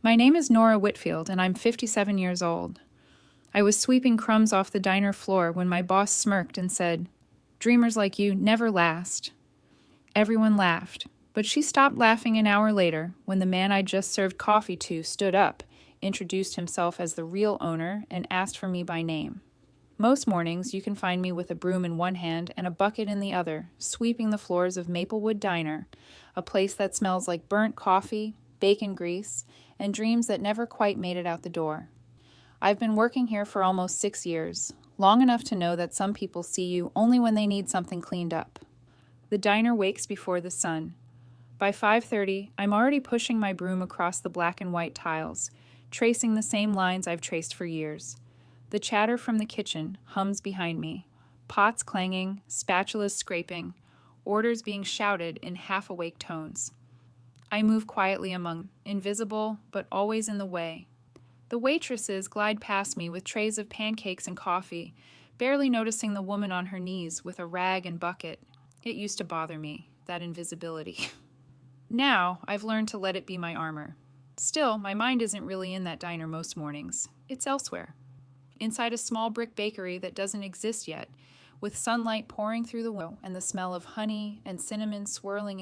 My name is Nora Whitfield, and I'm 57 years old. I was sweeping crumbs off the diner floor when my boss smirked and said, "Dreamers like you never last." Everyone laughed, but she stopped laughing an hour later when the man I'd just served coffee to stood up, introduced himself as the real owner, and asked for me by name. Most mornings, you can find me with a broom in one hand and a bucket in the other, sweeping the floors of Maplewood Diner, a place that smells like burnt coffee, bacon grease, and dreams that never quite made it out the door. I've been working here for almost 6 years, long enough to know that some people see you only when they need something cleaned up. The diner wakes before the sun. By 5:30, I'm already pushing my broom across the black and white tiles, tracing the same lines I've traced for years. The chatter from the kitchen hums behind me, pots clanging, spatulas scraping, orders being shouted in half-awake tones. I move quietly among, invisible but always in the way. The waitresses glide past me with trays of pancakes and coffee, barely noticing the woman on her knees with a rag and bucket. It used to bother me, that invisibility. Now, I've learned to let it be my armor. Still, my mind isn't really in that diner most mornings. It's elsewhere. Inside a small brick bakery that doesn't exist yet, with sunlight pouring through the window and the smell of honey and cinnamon swirling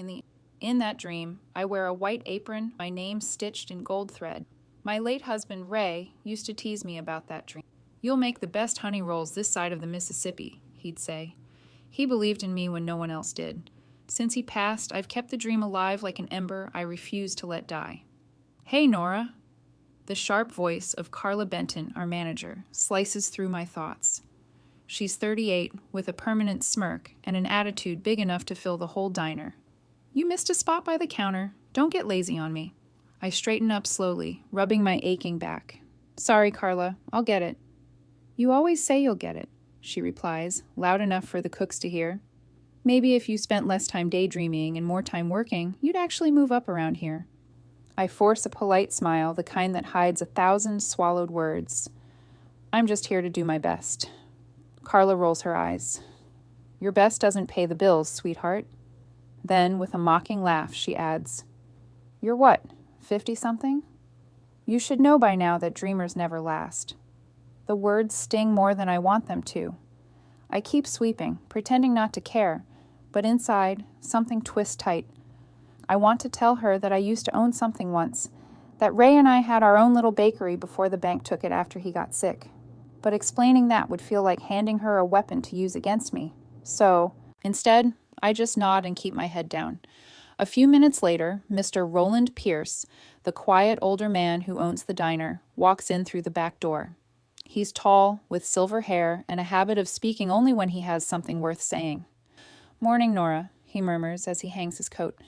in that dream, I wear a white apron, my name stitched in gold thread. My late husband, Ray, used to tease me about that dream. "You'll make the best honey rolls this side of the Mississippi," he'd say. He believed in me when no one else did. Since he passed, I've kept the dream alive like an ember I refuse to let die. "Hey, Nora." The sharp voice of Carla Benton, our manager, slices through my thoughts. She's 38, with a permanent smirk and an attitude big enough to fill the whole diner. "You missed a spot by the counter. Don't get lazy on me." I straighten up slowly, rubbing my aching back. "Sorry, Carla, I'll get it." "You always say you'll get it," she replies, loud enough for the cooks to hear. "Maybe if you spent less time daydreaming and more time working, you'd actually move up around here." I force a polite smile, the kind that hides 1,000 swallowed words. "I'm just here to do my best." Carla rolls her eyes. "Your best doesn't pay the bills, sweetheart." Then, with a mocking laugh, she adds, "You're what, 50-something? You should know by now that dreamers never last." The words sting more than I want them to. I keep sweeping, pretending not to care, but inside, something twists tight. I want to tell her that I used to own something once, that Ray and I had our own little bakery before the bank took it after he got sick. But explaining that would feel like handing her a weapon to use against me. So, instead, I just nod and keep my head down. A few minutes later, Mr. Roland Pierce, the quiet older man who owns the diner, walks in through the back door. He's tall, with silver hair, and a habit of speaking only when he has something worth saying. "Morning, Nora," he murmurs as he hangs his coat.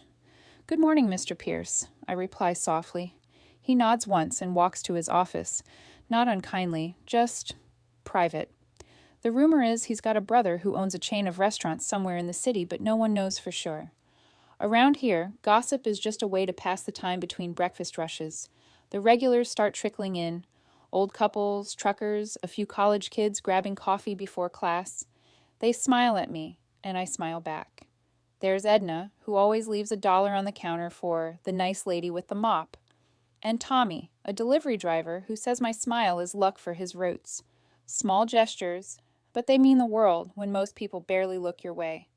"Good morning, Mr. Pierce," I reply softly. He nods once and walks to his office, not unkindly, just private. The rumor is he's got a brother who owns a chain of restaurants somewhere in the city, but no one knows for sure. Around here, gossip is just a way to pass the time between breakfast rushes. The regulars start trickling in. Old couples, truckers, a few college kids grabbing coffee before class. They smile at me, and I smile back. There's Edna, who always leaves $1 on the counter for the nice lady with the mop. And Tommy, a delivery driver who says my smile is luck for his routes. Small gestures, but they mean the world when most people barely look your way.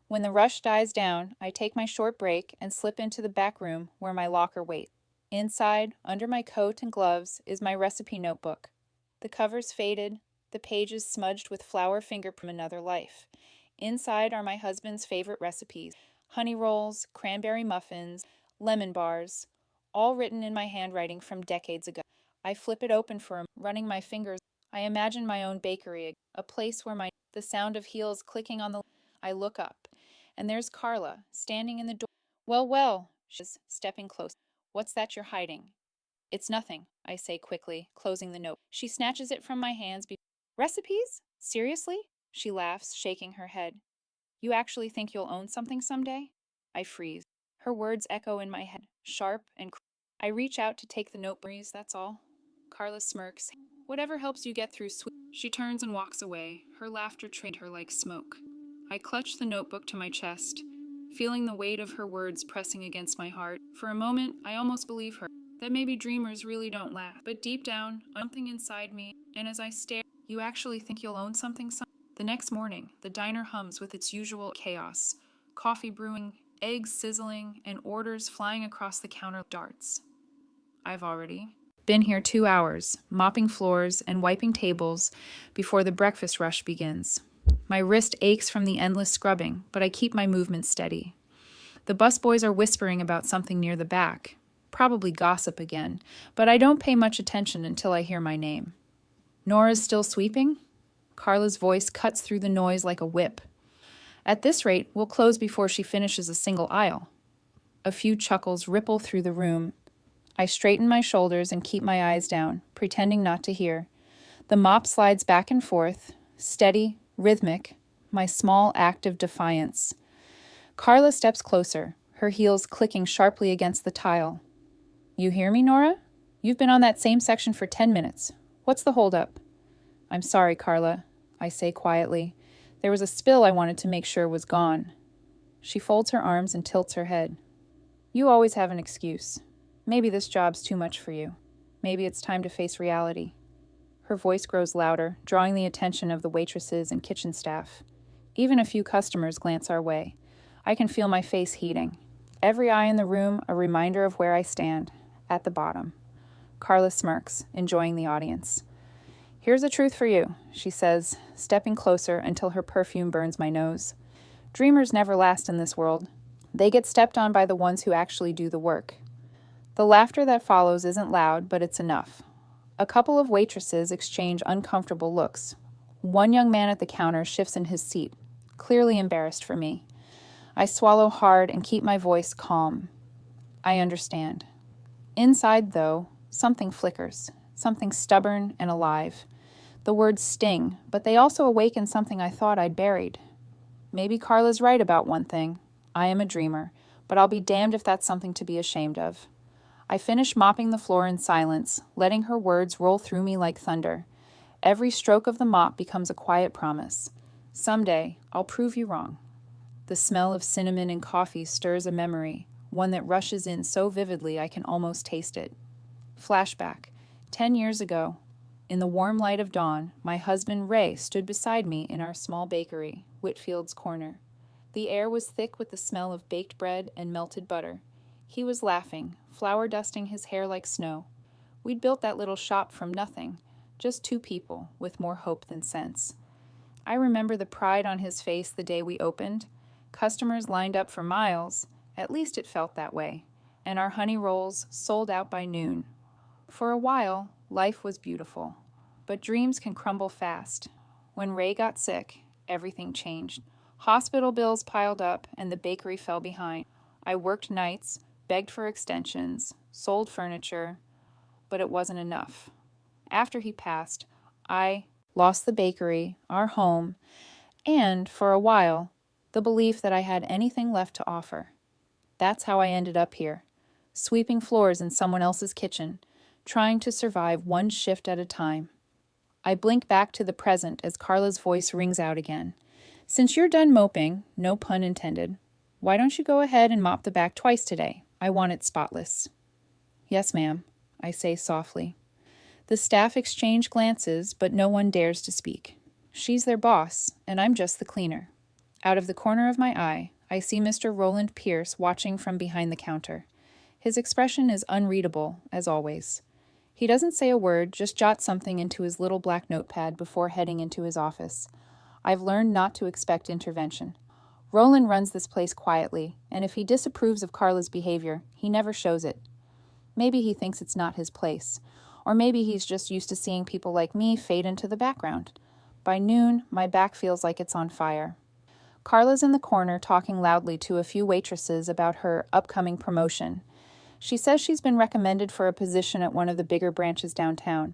When the rush dies down, I take my short break and slip into the back room where my locker waits. Inside, under my coat and gloves, is my recipe notebook. The cover's faded, the pages smudged with flour fingerprints from another life. Inside are my husband's favorite recipes: honey rolls, cranberry muffins, lemon bars, all written in my handwriting from decades ago. I flip it open for him, running my fingers. I imagine my own bakery, a place where the sound of heels clicking on the... I look up, and there's Carla, standing in the door. "Well, well," she's stepping close. "What's that you're hiding?" "It's nothing," I say quickly, closing the note. She snatches it from my hands. "Recipes? Seriously?" She laughs, shaking her head. "You actually think you'll own something someday?" I freeze. Her words echo in my head, sharp and I reach out to take the notebook. "That's all." Carla smirks. "Whatever helps you get through sweet." She turns and walks away, her laughter trained her like smoke. I clutch the notebook to my chest, feeling the weight of her words pressing against my heart. For a moment, I almost believe her. that maybe dreamers really don't laugh. But deep down, something inside me, and as I stare, you actually think you'll own something. The next morning, the diner hums with its usual chaos. Coffee brewing, eggs sizzling, and orders flying across the counter darts. I've already been here 2 hours, mopping floors and wiping tables before the breakfast rush begins. My wrist aches from the endless scrubbing, but I keep my movement steady. The busboys are whispering about something near the back, probably gossip again, but I don't pay much attention until I hear my name. Nora's still sweeping? Carla's voice cuts through the noise like a whip. At this rate, we'll close before she finishes a single aisle. A few chuckles ripple through the room. I straighten my shoulders and keep my eyes down, pretending not to hear. The mop slides back and forth, steady, rhythmic, my small act of defiance. Carla steps closer, her heels clicking sharply against the tile. You hear me, Nora? You've been on that same section for 10 minutes. What's the holdup? I'm sorry, Carla, I say quietly. There was a spill I wanted to make sure was gone. She folds her arms and tilts her head. You always have an excuse. Maybe this job's too much for you. Maybe it's time to face reality. Her voice grows louder, drawing the attention of the waitresses and kitchen staff. Even a few customers glance our way. I can feel my face heating. Every eye in the room a reminder of where I stand, at the bottom. Carla smirks, enjoying the audience. Here's the truth for you, she says, stepping closer until her perfume burns my nose. Dreamers never last in this world. They get stepped on by the ones who actually do the work. The laughter that follows isn't loud, but it's enough. A couple of waitresses exchange uncomfortable looks. One young man at the counter shifts in his seat, clearly embarrassed for me. I swallow hard and keep my voice calm. I understand. Inside, though, something flickers, something stubborn and alive. The words sting, but they also awaken something I thought I'd buried. Maybe Carla's right about one thing. I am a dreamer, but I'll be damned if that's something to be ashamed of. I finish mopping the floor in silence, letting her words roll through me like thunder. Every stroke of the mop becomes a quiet promise. Someday, I'll prove you wrong. The smell of cinnamon and coffee stirs a memory, one that rushes in so vividly I can almost taste it. Flashback. 10 years ago, in the warm light of dawn, my husband Ray stood beside me in our small bakery, Whitfield's Corner. The air was thick with the smell of baked bread and melted butter. He was laughing, flour dusting his hair like snow. We'd built that little shop from nothing, just two people with more hope than sense. I remember the pride on his face the day we opened. Customers lined up for miles, at least it felt that way, and our honey rolls sold out by noon. For a while, life was beautiful, but dreams can crumble fast. When Ray got sick, everything changed. Hospital bills piled up, and the bakery fell behind. I worked nights, begged for extensions, sold furniture, but it wasn't enough. After he passed, I lost the bakery, our home, and, for a while, the belief that I had anything left to offer. That's how I ended up here, sweeping floors in someone else's kitchen, trying to survive one shift at a time. I blink back to the present as Carla's voice rings out again. Since you're done moping, no pun intended, why don't you go ahead and mop the back twice today? I want it spotless. Yes, ma'am, I say softly. The staff exchange glances, but no one dares to speak. She's their boss, and I'm just the cleaner. Out of the corner of my eye, I see Mr. Roland Pierce watching from behind the counter. His expression is unreadable, as always. He doesn't say a word, just jots something into his little black notepad before heading into his office. I've learned not to expect intervention. Roland runs this place quietly, and if he disapproves of Carla's behavior, he never shows it. Maybe he thinks it's not his place, or maybe he's just used to seeing people like me fade into the background. By noon, my back feels like it's on fire. Carla's in the corner talking loudly to a few waitresses about her upcoming promotion. She says she's been recommended for a position at one of the bigger branches downtown.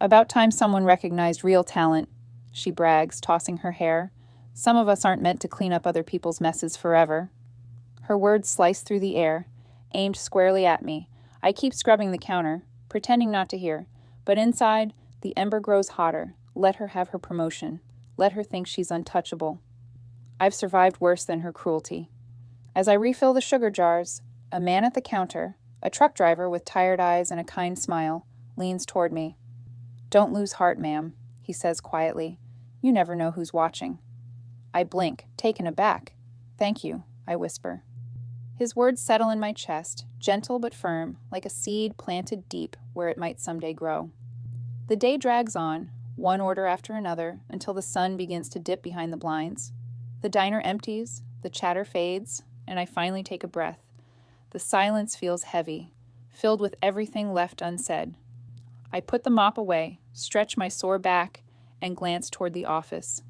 About time someone recognized real talent, she brags, tossing her hair. Some of us aren't meant to clean up other people's messes forever. Her words slice through the air, aimed squarely at me. I keep scrubbing the counter, pretending not to hear, but inside, the ember grows hotter. Let her have her promotion. Let her think she's untouchable. I've survived worse than her cruelty. As I refill the sugar jars, a man at the counter, A truck driver with tired eyes and a kind smile leans toward me. "Don't lose heart, ma'am," he says quietly. "You never know who's watching." I blink, taken aback. "Thank you," I whisper. His words settle in my chest, gentle but firm, like a seed planted deep where it might someday grow. The day drags on, one order after another, until the sun begins to dip behind the blinds. The diner empties, the chatter fades, and I finally take a breath. The silence feels heavy, filled with everything left unsaid. I put the mop away, stretch my sore back, and glance toward the office.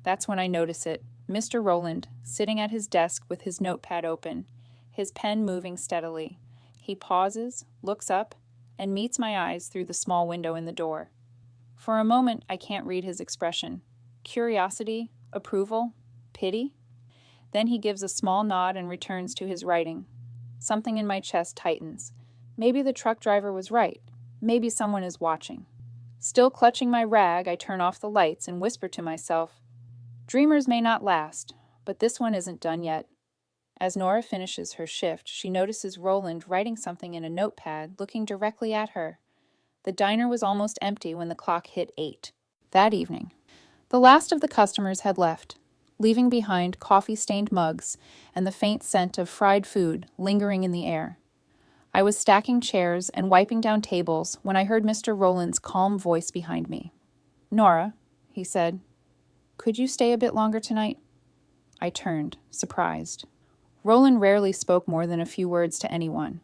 That's when I notice it. Mr. Rowland, sitting at his desk with his notepad open, his pen moving steadily. He pauses, looks up, and meets my eyes through the small window in the door. For a moment, I can't read his expression. Curiosity, approval, pity? Then he gives a small nod and returns to his writing. Something in my chest tightens. Maybe the truck driver was right. Maybe someone is watching. Still clutching my rag, I turn off the lights and whisper to myself, "Dreamers may not last, but this one isn't done yet." As Nora finishes her shift, she notices Rowland writing something in a notepad, looking directly at her. The diner was almost empty when the clock hit 8. That evening, the last of the customers had left, leaving behind coffee-stained mugs and the faint scent of fried food lingering in the air. I was stacking chairs and wiping down tables when I heard Mr. Rowland's calm voice behind me. "Nora," he said, "could you stay a bit longer tonight?" I turned, surprised. Rowland rarely spoke more than a few words to anyone.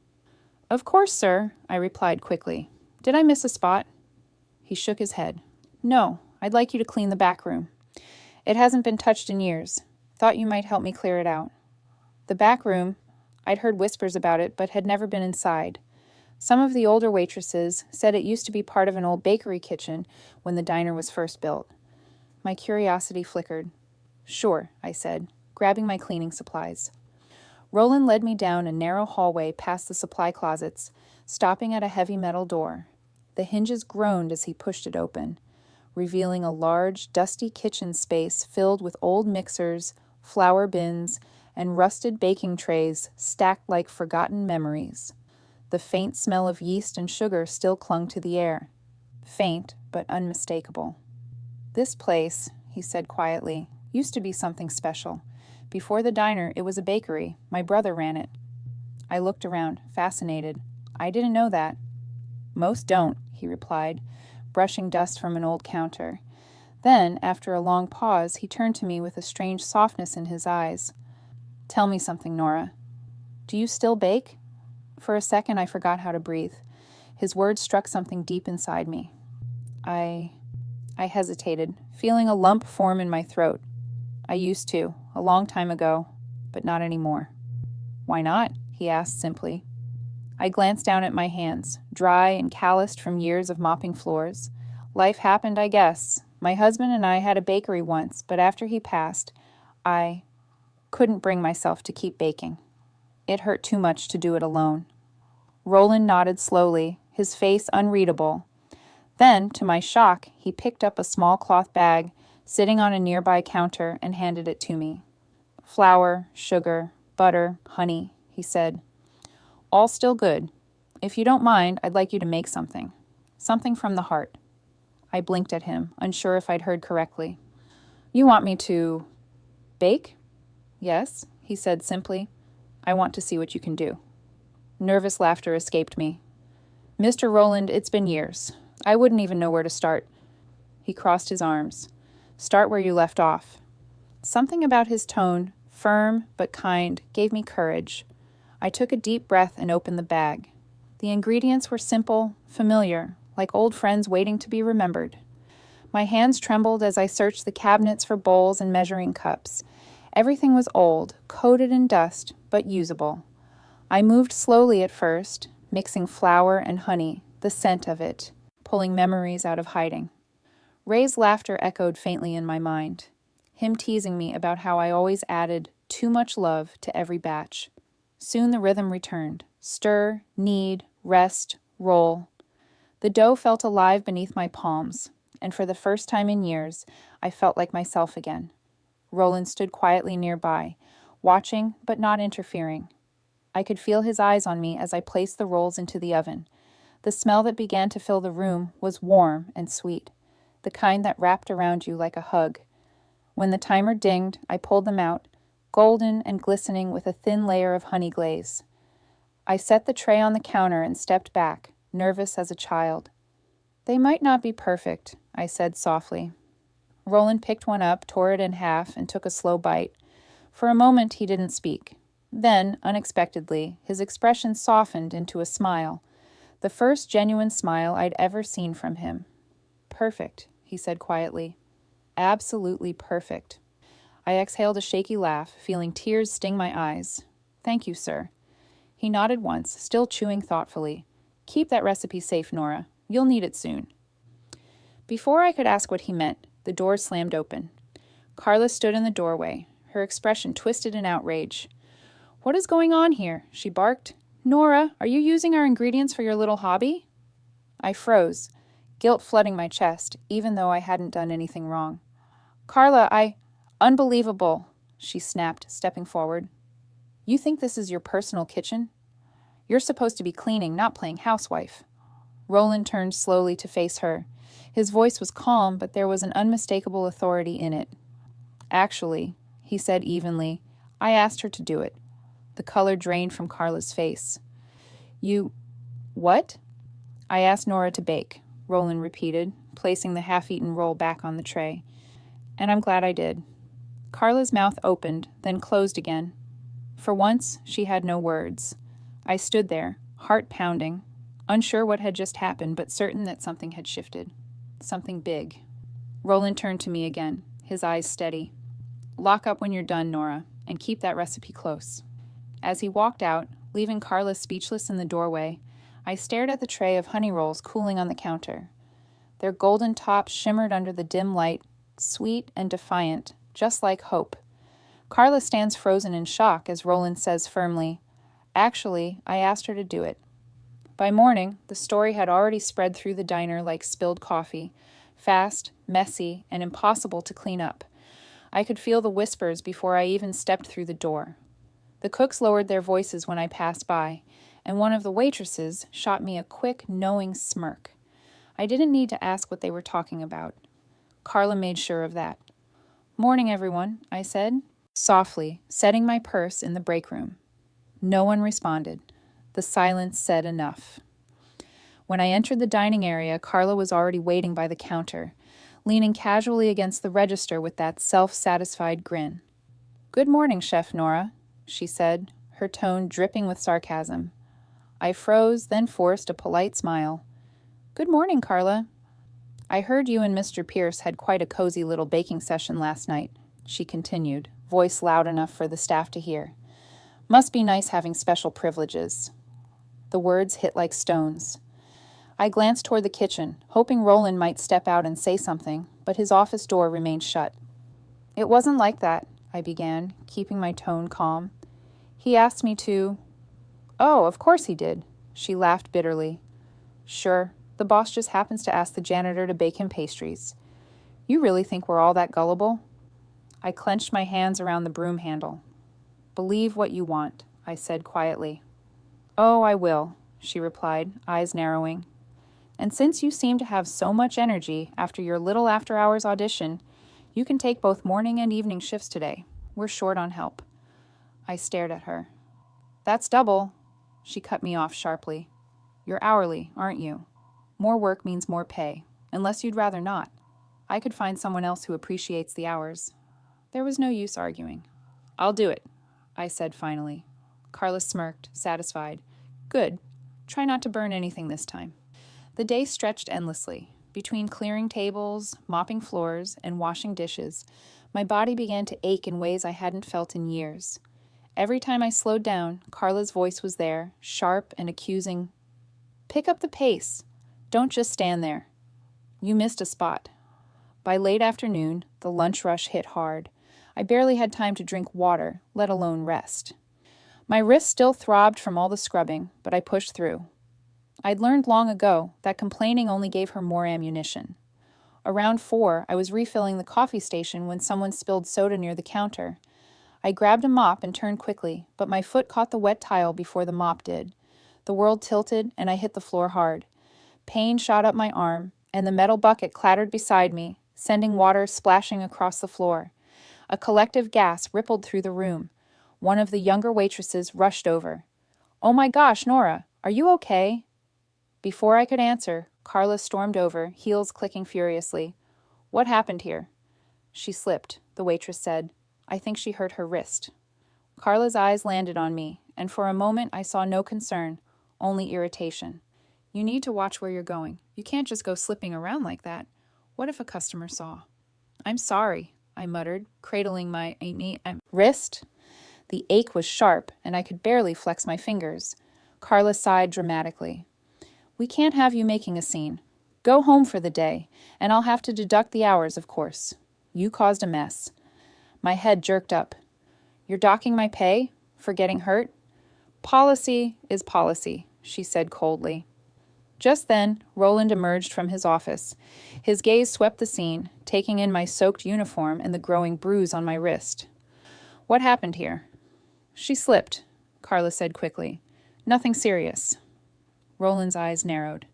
"Of course, sir," I replied quickly. "Did I miss a spot?" He shook his head. "No, I'd like you to clean the back room. It hasn't been touched in years. Thought you might help me clear it out." The back room, I'd heard whispers about it, but had never been inside. Some of the older waitresses said it used to be part of an old bakery kitchen when the diner was first built. My curiosity flickered. "Sure," I said, grabbing my cleaning supplies. Rowland led me down a narrow hallway past the supply closets, stopping at a heavy metal door. The hinges groaned as he pushed it open, revealing a large, dusty kitchen space filled with old mixers, flour bins, and rusted baking trays stacked like forgotten memories. The faint smell of yeast and sugar still clung to the air. Faint, but unmistakable. "This place," he said quietly, "used to be something special. Before the diner, it was a bakery. My brother ran it." I looked around, fascinated. "I didn't know that." "Most don't," he replied, brushing dust from an old counter. Then, after a long pause, he turned to me with a strange softness in his eyes. "Tell me something, Nora. Do you still bake?" For a second, I forgot how to breathe. His words struck something deep inside me. I hesitated, feeling a lump form in my throat. "I used to, a long time ago, but not anymore." "Why not?" he asked simply. I glanced down at my hands, dry and calloused from years of mopping floors. "Life happened, I guess. My husband and I had a bakery once, but after he passed, I couldn't bring myself to keep baking. It hurt too much to do it alone." Rowland nodded slowly, his face unreadable. Then, to my shock, he picked up a small cloth bag sitting on a nearby counter and handed it to me. "Flour, sugar, butter, honey," he said. "All still good. If you don't mind, I'd like you to make something. Something from the heart." I blinked at him, unsure if I'd heard correctly. "You want me to bake?" "Yes," he said simply. "I want to see what you can do." Nervous laughter escaped me. "Mr. Rowland, it's been years. I wouldn't even know where to start." He crossed his arms. "Start where you left off." Something about his tone, firm but kind, gave me courage. I took a deep breath and opened the bag. The ingredients were simple, familiar, like old friends waiting to be remembered. My hands trembled as I searched the cabinets for bowls and measuring cups. Everything was old, coated in dust, but usable. I moved slowly at first, mixing flour and honey, the scent of it, pulling memories out of hiding. Ray's laughter echoed faintly in my mind, him teasing me about how I always added too much love to every batch. Soon the rhythm returned. Stir, knead, rest, roll. The dough felt alive beneath my palms, and for the first time in years, I felt like myself again. Rowland stood quietly nearby, watching but not interfering. I could feel his eyes on me as I placed the rolls into the oven. The smell that began to fill the room was warm and sweet, the kind that wrapped around you like a hug. When the timer dinged, I pulled them out, golden and glistening with a thin layer of honey glaze. I set the tray on the counter and stepped back, nervous as a child. "They might not be perfect," I said softly. Roland picked one up, tore it in half, and took a slow bite. For a moment he didn't speak. Then, unexpectedly, his expression softened into a smile, the first genuine smile I'd ever seen from him. "Perfect," he said quietly. "Absolutely perfect." I exhaled a shaky laugh, feeling tears sting my eyes. "Thank you, sir." He nodded once, still chewing thoughtfully. "Keep that recipe safe, Nora. You'll need it soon." Before I could ask what he meant, the door slammed open. Carla stood in the doorway, her expression twisted in outrage. "What is going on here?" she barked. "Nora, are you using our ingredients for your little hobby?" I froze, guilt flooding my chest, even though I hadn't done anything wrong. "Carla, Unbelievable," she snapped, stepping forward. "You think this is your personal kitchen? You're supposed to be cleaning, not playing housewife." Roland turned slowly to face her. His voice was calm, but there was an unmistakable authority in it. "Actually," he said evenly, "I asked her to do it." The color drained from Carla's face. "You... what?" "I asked Nora to bake," Roland repeated, placing the half-eaten roll back on the tray. "And I'm glad I did." Carla's mouth opened, then closed again. For once, she had no words. I stood there, heart pounding, unsure what had just happened, but certain that something had shifted. Something big. Roland turned to me again, his eyes steady. "Lock up when you're done, Nora, and keep that recipe close." As he walked out, leaving Carla speechless in the doorway, I stared at the tray of honey rolls cooling on the counter. Their golden tops shimmered under the dim light, sweet and defiant, just like hope. Carla stands frozen in shock as Roland says firmly, "Actually, I asked her to do it." By morning, the story had already spread through the diner like spilled coffee, fast, messy, and impossible to clean up. I could feel the whispers before I even stepped through the door. The cooks lowered their voices when I passed by, and one of the waitresses shot me a quick, knowing smirk. I didn't need to ask what they were talking about. Carla made sure of that. "Morning, everyone," I said, softly, setting my purse in the break room. No one responded. The silence said enough. When I entered the dining area, Carla was already waiting by the counter, leaning casually against the register with that self-satisfied grin. "Good morning, Chef Nora," she said, her tone dripping with sarcasm. I froze, then forced a polite smile. "Good morning, Carla." "I heard you and Mr. Pierce had quite a cozy little baking session last night," she continued, voice loud enough for the staff to hear. "Must be nice having special privileges." The words hit like stones. I glanced toward the kitchen, hoping Roland might step out and say something, but his office door remained shut. "It wasn't like that," I began, keeping my tone calm. "He asked me to—" "Oh, of course he did," she laughed bitterly. "Sure, the boss just happens to ask the janitor to bake him pastries. You really think we're all that gullible?" I clenched my hands around the broom handle. "Believe what you want," I said quietly. "Oh, I will," she replied, eyes narrowing. "And since you seem to have so much energy after your little after-hours audition, you can take both morning and evening shifts today. We're short on help." I stared at her. "That's double." She cut me off sharply. "You're hourly, aren't you? More work means more pay, unless you'd rather not. I could find someone else who appreciates the hours." There was no use arguing. "I'll do it," I said finally. Carla smirked, satisfied. "Good. Try not to burn anything this time." The day stretched endlessly. Between clearing tables, mopping floors, and washing dishes, my body began to ache in ways I hadn't felt in years. Every time I slowed down, Carla's voice was there, sharp and accusing. "Pick up the pace. Don't just stand there. You missed a spot." By late afternoon, the lunch rush hit hard. I barely had time to drink water, let alone rest. My wrists still throbbed from all the scrubbing, but I pushed through. I'd learned long ago that complaining only gave her more ammunition. Around 4, I was refilling the coffee station when someone spilled soda near the counter. I grabbed a mop and turned quickly, but my foot caught the wet tile before the mop did. The world tilted, and I hit the floor hard. Pain shot up my arm, and the metal bucket clattered beside me, sending water splashing across the floor. A collective gasp rippled through the room. One of the younger waitresses rushed over. "Oh my gosh, Nora, are you okay?" Before I could answer, Carla stormed over, heels clicking furiously. "What happened here?" "She slipped," the waitress said. "I think she hurt her wrist." Carla's eyes landed on me, and for a moment I saw no concern, only irritation. "You need to watch where you're going. You can't just go slipping around like that. What if a customer saw?" "I'm sorry," I muttered, cradling my wrist. The ache was sharp, and I could barely flex my fingers. Carla sighed dramatically. "We can't have you making a scene. Go home for the day, and I'll have to deduct the hours, of course. You caused a mess." My head jerked up. "You're docking my pay? For getting hurt?" "Policy is policy," she said coldly. Just then, Roland emerged from his office. His gaze swept the scene, taking in my soaked uniform and the growing bruise on my wrist. "What happened here?" "She slipped," Carla said quickly. "Nothing serious." Roland's eyes narrowed.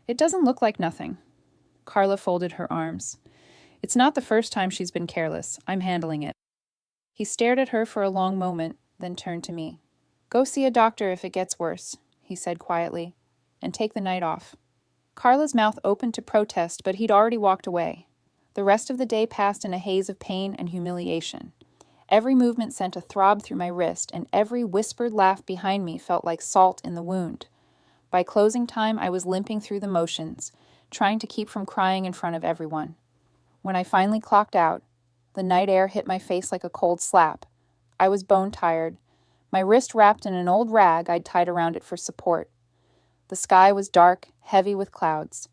"It doesn't look like nothing." Carla folded her arms. "It's not the first time she's been careless. I'm handling it." He stared at her for a long moment, then turned to me. "Go see a doctor if it gets worse," he said quietly, "and take the night off." Carla's mouth opened to protest, but he'd already walked away. The rest of the day passed in a haze of pain and humiliation. Every movement sent a throb through my wrist, and every whispered laugh behind me felt like salt in the wound. By closing time, I was limping through the motions, trying to keep from crying in front of everyone. When I finally clocked out, the night air hit my face like a cold slap. I was bone-tired, my wrist wrapped in an old rag I'd tied around it for support. The sky was dark, heavy with clouds.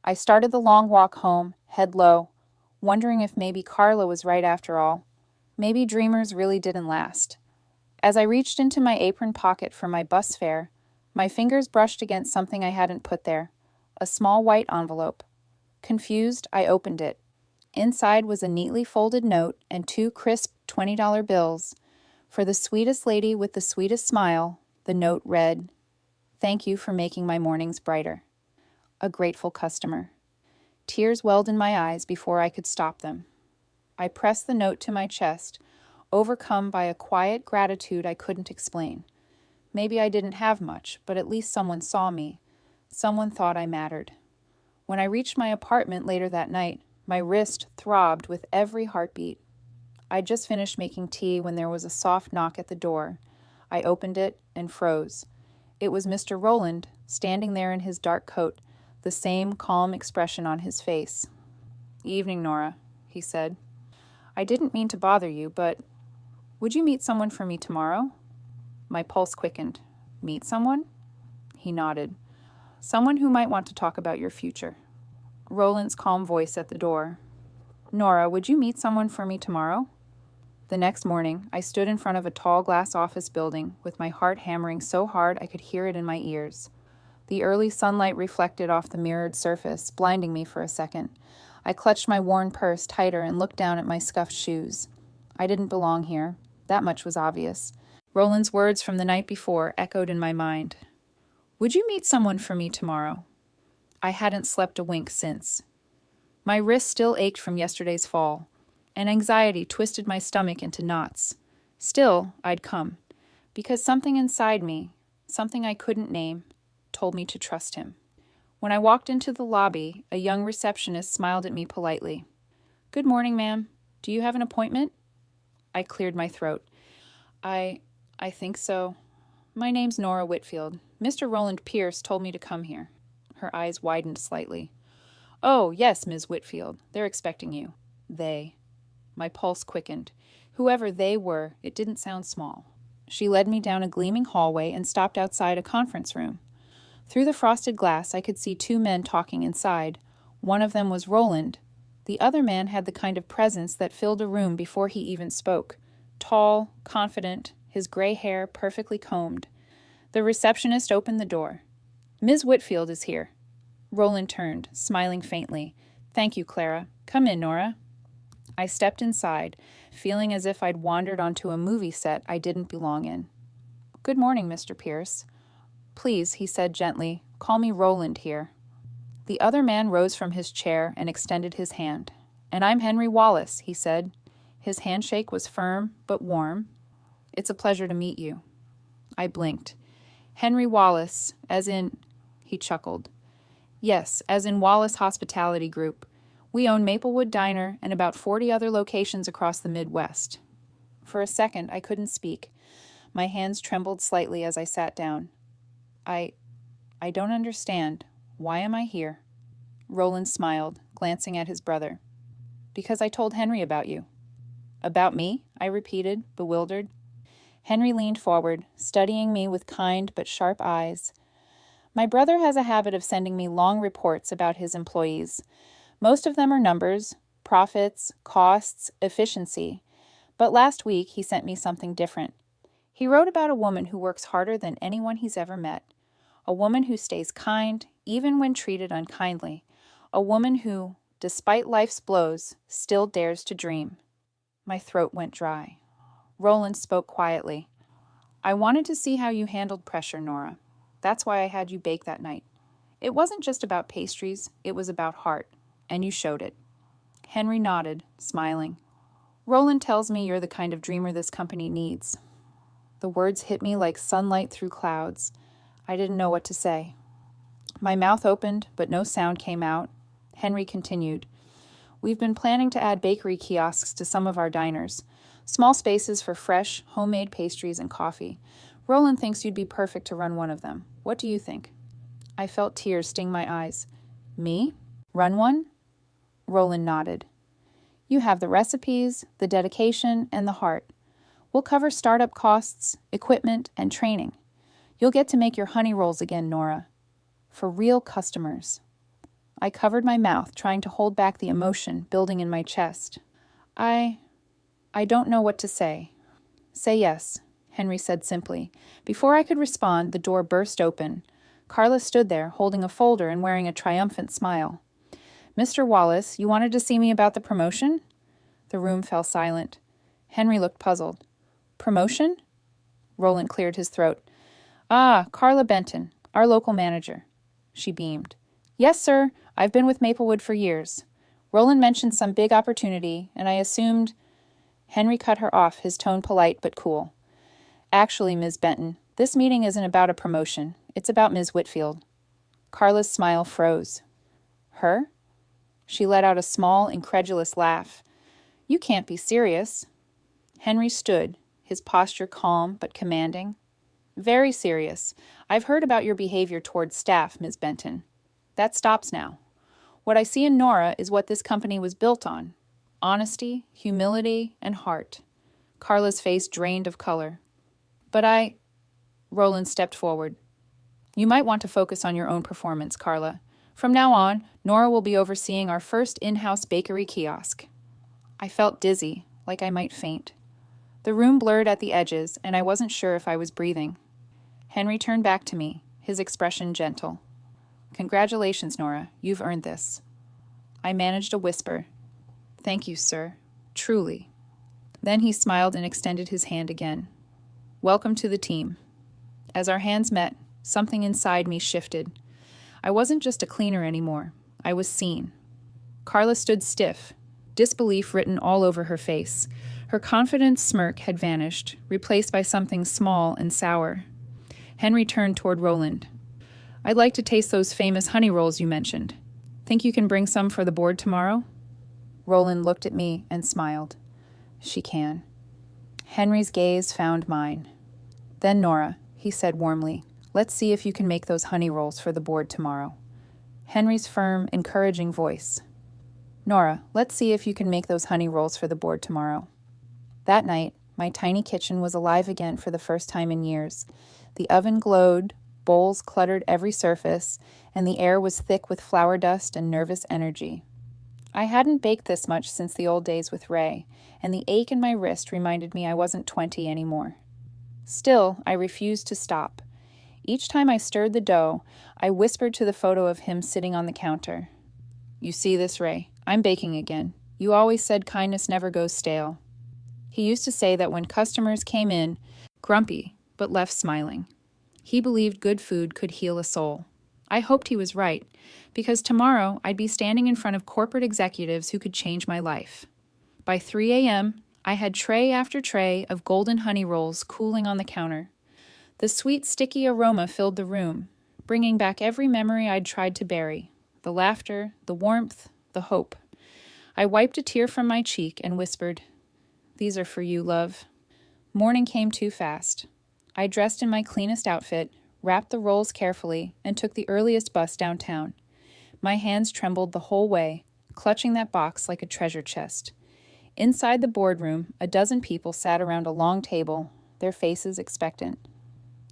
I started the long walk home, head low, wondering if maybe Carla was right after all. Maybe dreamers really didn't last. As I reached into my apron pocket for my bus fare, my fingers brushed against something I hadn't put there, a small white envelope. Confused, I opened it. Inside was a neatly folded note and 2 crisp $20 bills. For the sweetest lady with the sweetest smile, the note read, "Thank you for making my mornings brighter." A grateful customer. Tears welled in my eyes before I could stop them. I pressed the note to my chest, overcome by a quiet gratitude I couldn't explain. Maybe I didn't have much, but at least someone saw me. Someone thought I mattered. When I reached my apartment later that night, my wrist throbbed with every heartbeat. I'd just finished making tea when there was a soft knock at the door. I opened it and froze. It was Mr. Roland, standing there in his dark coat, the same calm expression on his face. "Evening, Nora," he said. "I didn't mean to bother you, but would you meet someone for me tomorrow?" My pulse quickened. "Meet someone?" He nodded. "Someone who might want to talk about your future." Roland's calm voice at the door. "Nora, would you meet someone for me tomorrow?" The next morning, I stood in front of a tall glass office building, with my heart hammering so hard I could hear it in my ears. The early sunlight reflected off the mirrored surface, blinding me for a second. I clutched my worn purse tighter and looked down at my scuffed shoes. I didn't belong here. That much was obvious. Roland's words from the night before echoed in my mind. "Would you meet someone for me tomorrow?" I hadn't slept a wink since. My wrist still ached from yesterday's fall, and anxiety twisted my stomach into knots. Still, I'd come, because something inside me, something I couldn't name, told me to trust him. When I walked into the lobby, a young receptionist smiled at me politely. "Good morning, ma'am. Do you have an appointment?" I cleared my throat. I think so. My name's Nora Whitfield. Mr. Roland Pierce told me to come here." Her eyes widened slightly. "Oh, yes, Ms. Whitfield. They're expecting you." They. My pulse quickened. Whoever they were, it didn't sound small. She led me down a gleaming hallway and stopped outside a conference room. Through the frosted glass, I could see 2 men talking inside. One of them was Roland. The other man had the kind of presence that filled a room before he even spoke. Tall, confident, his gray hair perfectly combed. The receptionist opened the door. "Ms. Whitfield is here." Roland turned, smiling faintly. "Thank you, Clara. Come in, Nora." I stepped inside, feeling as if I'd wandered onto a movie set I didn't belong in. "Good morning, Mr. Pierce." "Please," he said gently, "call me Roland here." The other man rose from his chair and extended his hand. "And I'm Henry Wallace," he said. His handshake was firm but warm. "It's a pleasure to meet you." I blinked. "Henry Wallace, as in—" He chuckled. "Yes, as in Wallace Hospitality Group. We own Maplewood Diner and about 40 other locations across the Midwest." For a second, I couldn't speak. My hands trembled slightly as I sat down. I don't understand. Why am I here?" Roland smiled, glancing at his brother. "Because I told Henry about you." "About me?" I repeated, bewildered. Henry leaned forward, studying me with kind but sharp eyes. "My brother has a habit of sending me long reports about his employees. Most of them are numbers, profits, costs, efficiency. But last week he sent me something different. He wrote about a woman who works harder than anyone he's ever met. A woman who stays kind, even when treated unkindly. A woman who, despite life's blows, still dares to dream." My throat went dry. Roland spoke quietly. "I wanted to see how you handled pressure, Nora. That's why I had you bake that night. It wasn't just about pastries, it was about heart, and you showed it." Henry nodded, smiling. "Roland tells me you're the kind of dreamer this company needs." The words hit me like sunlight through clouds. I didn't know what to say. My mouth opened, but no sound came out. Henry continued. "We've been planning to add bakery kiosks to some of our diners. Small spaces for fresh, homemade pastries and coffee. Roland thinks you'd be perfect to run one of them. What do you think?" I felt tears sting my eyes. "Me? Run one?" Roland nodded. "You have the recipes, the dedication, and the heart. We'll cover startup costs, equipment, and training. You'll get to make your honey rolls again, Nora. For real customers." I covered my mouth, trying to hold back the emotion building in my chest. I don't know what to say." "Say yes," Henry said simply. Before I could respond, the door burst open. Carla stood there, holding a folder and wearing a triumphant smile. "Mr. Wallace, you wanted to see me about the promotion?" The room fell silent. Henry looked puzzled. "Promotion?" Roland cleared his throat. "Ah, Carla Benton, our local manager." She beamed. "Yes, sir. I've been with Maplewood for years. Roland mentioned some big opportunity, and I assumed—" Henry cut her off, his tone polite but cool. "Actually, Ms. Benton, this meeting isn't about a promotion. It's about Ms. Whitfield." Carla's smile froze. "Her?" She let out a small, incredulous laugh. "You can't be serious." Henry stood, his posture calm but commanding. "Very serious. I've heard about your behavior towards staff, Ms. Benton. That stops now. What I see in Nora is what this company was built on. Honesty, humility, and heart." Carla's face drained of color. "But Roland stepped forward. "You might want to focus on your own performance, Carla. From now on, Nora will be overseeing our first in-house bakery kiosk." I felt dizzy, like I might faint. The room blurred at the edges, and I wasn't sure if I was breathing. Henry turned back to me, his expression gentle. "Congratulations, Nora. You've earned this." I managed a whisper. "Thank you, sir. Truly." Then he smiled and extended his hand again. "Welcome to the team." As our hands met, something inside me shifted. I wasn't just a cleaner anymore. I was seen. Carla stood stiff, disbelief written all over her face. Her confident smirk had vanished, replaced by something small and sour. Henry turned toward Roland. "I'd like to taste those famous honey rolls you mentioned. Think you can bring some for the board tomorrow?" Roland looked at me and smiled. "She can." Henry's gaze found mine. "Then, Nora," he said warmly, "let's see if you can make those honey rolls for the board tomorrow." Henry's firm, encouraging voice. "Nora, let's see if you can make those honey rolls for the board tomorrow." That night, my tiny kitchen was alive again for the first time in years. The oven glowed, bowls cluttered every surface, and the air was thick with flour dust and nervous energy. I hadn't baked this much since the old days with Ray, and the ache in my wrist reminded me I wasn't 20 anymore. Still, I refused to stop. Each time I stirred the dough, I whispered to the photo of him sitting on the counter. "You see this, Ray? I'm baking again. You always said kindness never goes stale." He used to say that when customers came in, grumpy, but left smiling, he believed good food could heal a soul. I hoped he was right, because tomorrow I'd be standing in front of corporate executives who could change my life. By 3 a.m., I had tray after tray of golden honey rolls cooling on the counter. The sweet, sticky aroma filled the room, bringing back every memory I'd tried to bury, the laughter, the warmth, the hope. I wiped a tear from my cheek and whispered, "These are for you, love." Morning came too fast. I dressed in my cleanest outfit, wrapped the rolls carefully, and took the earliest bus downtown. My hands trembled the whole way, clutching that box like a treasure chest. Inside the boardroom, a dozen people sat around a long table, their faces expectant.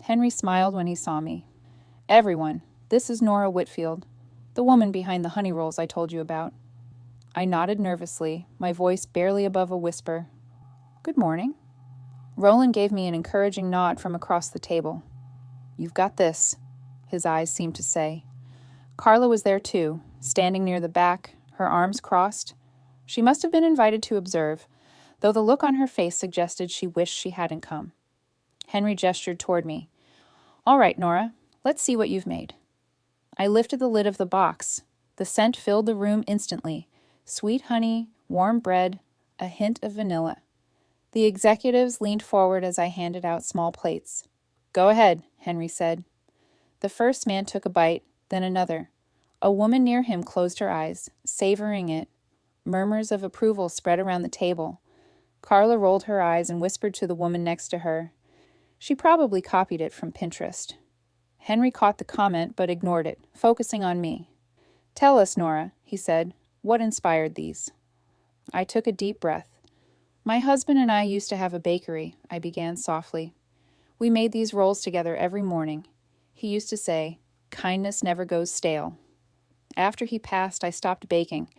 Henry smiled when he saw me. "Everyone, this is Nora Whitfield, the woman behind the honey rolls I told you about." I nodded nervously, my voice barely above a whisper. "Good morning." Roland gave me an encouraging nod from across the table. "You've got this," his eyes seemed to say. Carla was there too, standing near the back, her arms crossed. She must have been invited to observe, though the look on her face suggested she wished she hadn't come. Henry gestured toward me. "All right, Nora, let's see what you've made." I lifted the lid of the box. The scent filled the room instantly. Sweet honey, warm bread, a hint of vanilla. The executives leaned forward as I handed out small plates. "Go ahead," Henry said. The first man took a bite, then another. A woman near him closed her eyes, savoring it. Murmurs of approval spread around the table. Carla rolled her eyes and whispered to the woman next to her. She probably copied it from Pinterest. Henry caught the comment but ignored it, focusing on me. "Tell us, Nora," he said, "what inspired these?" I took a deep breath. "My husband and I used to have a bakery," I began softly. "We made these rolls together every morning. He used to say, 'Kindness never goes stale.' After he passed, I stopped baking.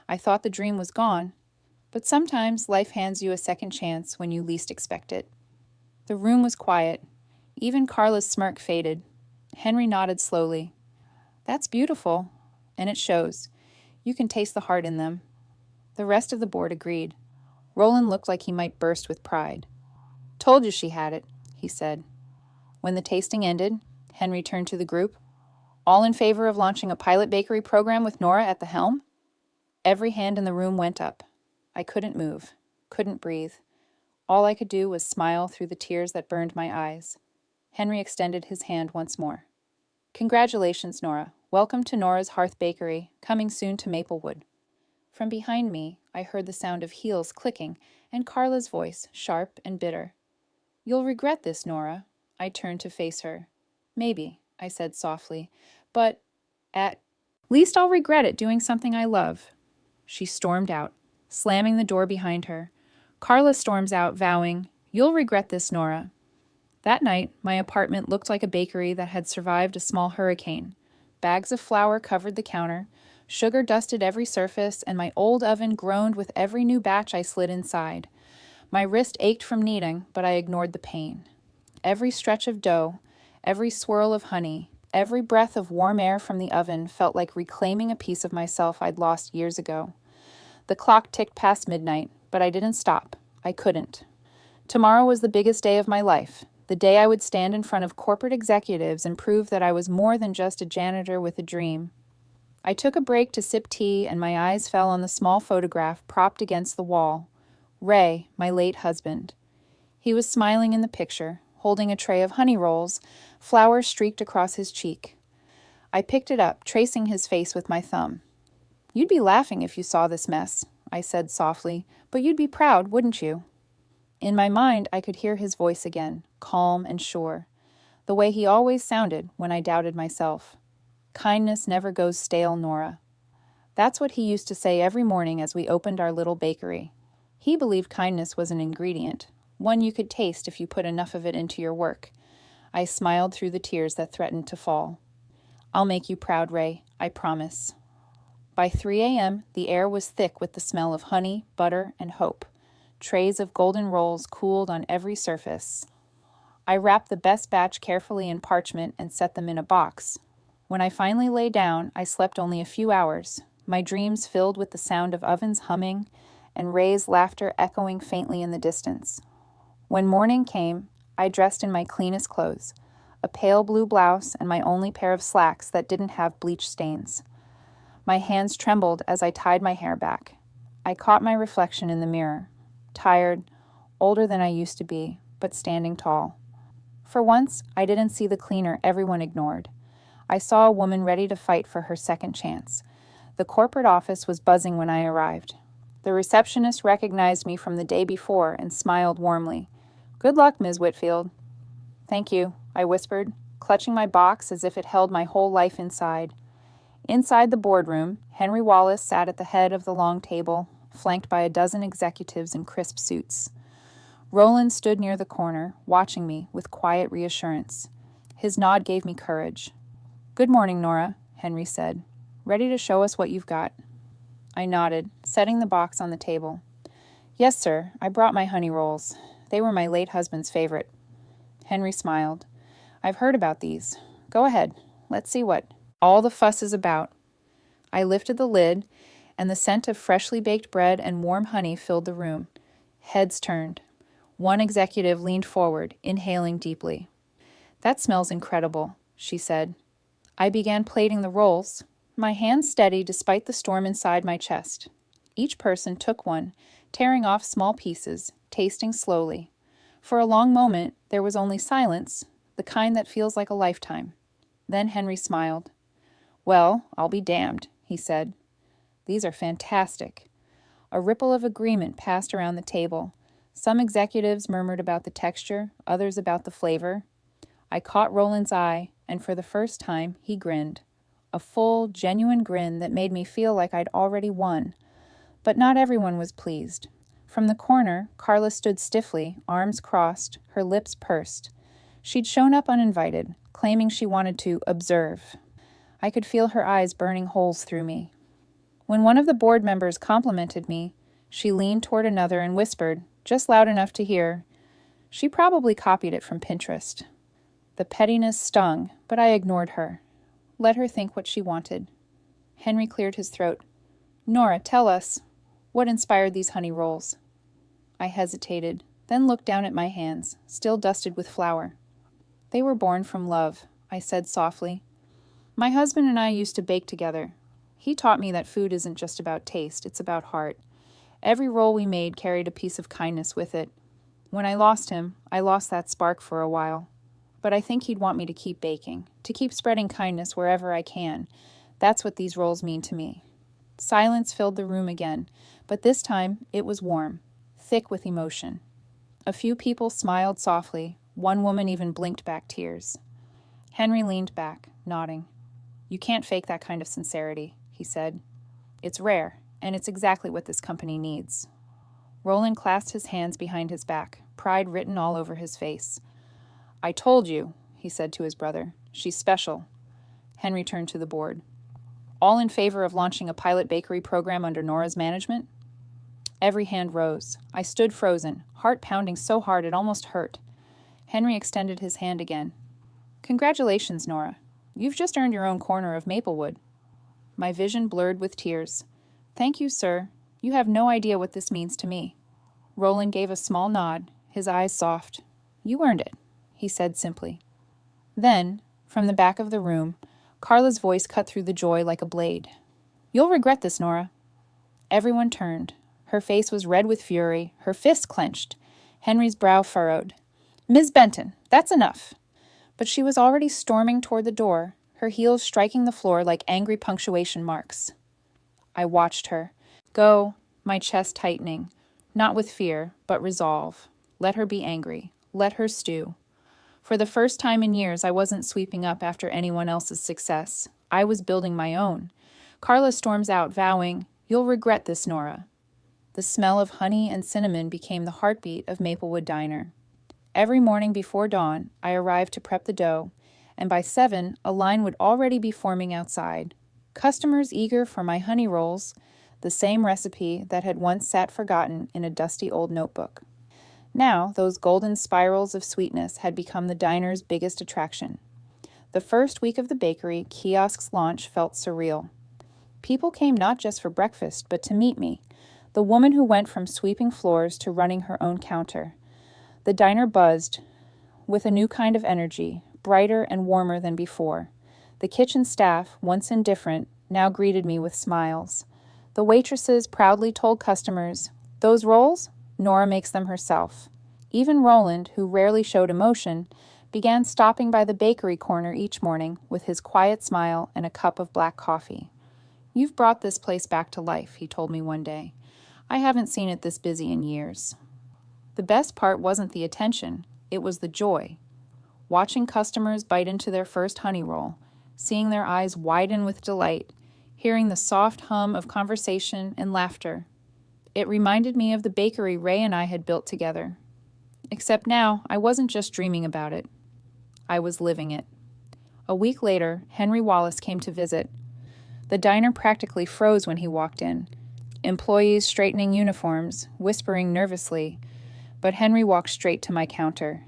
I thought the dream was gone, but sometimes life hands you a second chance when you least expect it." The room was quiet. Even Carla's smirk faded. Henry nodded slowly. "That's beautiful, and it shows. You can taste the heart in them." The rest of the board agreed. Roland looked like he might burst with pride. "Told you she had it," he said. When the tasting ended, Henry turned to the group. "All in favor of launching a pilot bakery program with Nora at the helm?" Every hand in the room went up. I couldn't move, couldn't breathe. All I could do was smile through the tears that burned my eyes. Henry extended his hand once more. "Congratulations, Nora. Welcome to Nora's Hearth Bakery, coming soon to Maplewood." From behind me, I heard the sound of heels clicking and Carla's voice, sharp and bitter. "You'll regret this, Nora." I turned to face her. "Maybe," I said softly, "but at least I'll regret it doing something I love." She stormed out, slamming the door behind her. Carla storms out, vowing, "You'll regret this, Nora." That night, my apartment looked like a bakery that had survived a small hurricane. Bags of flour covered the counter, sugar dusted every surface, and my old oven groaned with every new batch I slid inside. My wrist ached from kneading, but I ignored the pain. Every stretch of dough, every swirl of honey, every breath of warm air from the oven felt like reclaiming a piece of myself I'd lost years ago. The clock ticked past midnight, but I didn't stop. I couldn't. Tomorrow was the biggest day of my life, the day I would stand in front of corporate executives and prove that I was more than just a janitor with a dream. I took a break to sip tea, and my eyes fell on the small photograph propped against the wall. Ray, my late husband. He was smiling in the picture, holding a tray of honey rolls, flowers streaked across his cheek. I picked it up, tracing his face with my thumb. "You'd be laughing if you saw this mess," I said softly, "but you'd be proud, wouldn't you?" In my mind, I could hear his voice again, calm and sure, the way he always sounded when I doubted myself. "Kindness never goes stale, Nora." That's what he used to say every morning as we opened our little bakery. He believed kindness was an ingredient, one you could taste if you put enough of it into your work. I smiled through the tears that threatened to fall. "I'll make you proud, Ray, I promise." By 3 a.m., the air was thick with the smell of honey, butter, and hope. Trays of golden rolls cooled on every surface. I wrapped the best batch carefully in parchment and set them in a box. When I finally lay down, I slept only a few hours, my dreams filled with the sound of ovens humming, and Ray's laughter echoing faintly in the distance. When morning came, I dressed in my cleanest clothes, a pale blue blouse and my only pair of slacks that didn't have bleach stains. My hands trembled as I tied my hair back. I caught my reflection in the mirror, tired, older than I used to be, but standing tall. For once, I didn't see the cleaner everyone ignored. I saw a woman ready to fight for her second chance. The corporate office was buzzing when I arrived. The receptionist recognized me from the day before and smiled warmly. "Good luck, Ms. Whitfield." "Thank you," I whispered, clutching my box as if it held my whole life inside. Inside the boardroom, Henry Wallace sat at the head of the long table, flanked by a dozen executives in crisp suits. Roland stood near the corner, watching me with quiet reassurance. His nod gave me courage. "Good morning, Nora," Henry said. "Ready to show us what you've got?" I nodded, setting the box on the table. "Yes, sir. I brought my honey rolls. They were my late husband's favorite." Henry smiled. "I've heard about these. Go ahead. Let's see what all the fuss is about." I lifted the lid, and the scent of freshly baked bread and warm honey filled the room. Heads turned. One executive leaned forward, inhaling deeply. "That smells incredible," she said. I began plating the rolls, my hands steady despite the storm inside my chest. Each person took one, tearing off small pieces, tasting slowly. For a long moment, there was only silence, the kind that feels like a lifetime. Then Henry smiled. "Well, I'll be damned," he said. "These are fantastic." A ripple of agreement passed around the table. Some executives murmured about the texture, others about the flavor. I caught Roland's eye, and for the first time, he grinned. A full, genuine grin that made me feel like I'd already won. But not everyone was pleased. From the corner, Carla stood stiffly, arms crossed, her lips pursed. She'd shown up uninvited, claiming she wanted to observe. I could feel her eyes burning holes through me. When one of the board members complimented me, she leaned toward another and whispered, just loud enough to hear, "She probably copied it from Pinterest." The pettiness stung, but I ignored her. Let her think what she wanted. Henry cleared his throat. "Nora, tell us, what inspired these honey rolls?" I hesitated, then looked down at my hands, still dusted with flour. "They were born from love," I said softly. "My husband and I used to bake together. He taught me that food isn't just about taste, it's about heart. Every roll we made carried a piece of kindness with it. When I lost him, I lost that spark for a while. But I think he'd want me to keep baking, to keep spreading kindness wherever I can. That's what these rolls mean to me." Silence filled the room again, but this time it was warm, thick with emotion. A few people smiled softly. One woman even blinked back tears. Henry leaned back, nodding. "You can't fake that kind of sincerity," he said. "It's rare, and it's exactly what this company needs." Roland clasped his hands behind his back, pride written all over his face. "I told you," he said to his brother. "She's special." Henry turned to the board. "All in favor of launching a pilot bakery program under Nora's management?" Every hand rose. I stood frozen, heart pounding so hard it almost hurt. Henry extended his hand again. "Congratulations, Nora. You've just earned your own corner of Maplewood." My vision blurred with tears. "Thank you, sir. You have no idea what this means to me." Roland gave a small nod, his eyes soft. "You earned it," he said simply. Then, from the back of the room, Carla's voice cut through the joy like a blade. "You'll regret this, Nora." Everyone turned. Her face was red with fury, her fists clenched. Henry's brow furrowed. "Ms. Benton, that's enough." But she was already storming toward the door, her heels striking the floor like angry punctuation marks. I watched her go, my chest tightening, not with fear, but resolve. Let her be angry. Let her stew. For the first time in years, I wasn't sweeping up after anyone else's success. I was building my own. Carla storms out, vowing, "You'll regret this, Nora." The smell of honey and cinnamon became the heartbeat of Maplewood Diner. Every morning before dawn, I arrived to prep the dough, and by 7, a line would already be forming outside. Customers eager for my honey rolls, the same recipe that had once sat forgotten in a dusty old notebook. Now, those golden spirals of sweetness had become the diner's biggest attraction. The first week of the bakery kiosk's launch felt surreal. People came not just for breakfast, but to meet me. The woman who went from sweeping floors to running her own counter. The diner buzzed with a new kind of energy, brighter and warmer than before. The kitchen staff, once indifferent, now greeted me with smiles. The waitresses proudly told customers, "Those rolls? Nora makes them herself." Even Roland, who rarely showed emotion, began stopping by the bakery corner each morning with his quiet smile and a cup of black coffee. "You've brought this place back to life," he told me one day. "I haven't seen it this busy in years." The best part wasn't the attention, it was the joy. Watching customers bite into their first honey roll, seeing their eyes widen with delight, hearing the soft hum of conversation and laughter. It reminded me of the bakery Ray and I had built together. Except now, I wasn't just dreaming about it. I was living it. A week later, Henry Wallace came to visit. The diner practically froze when he walked in. Employees straightening uniforms, whispering nervously, but Henry walked straight to my counter.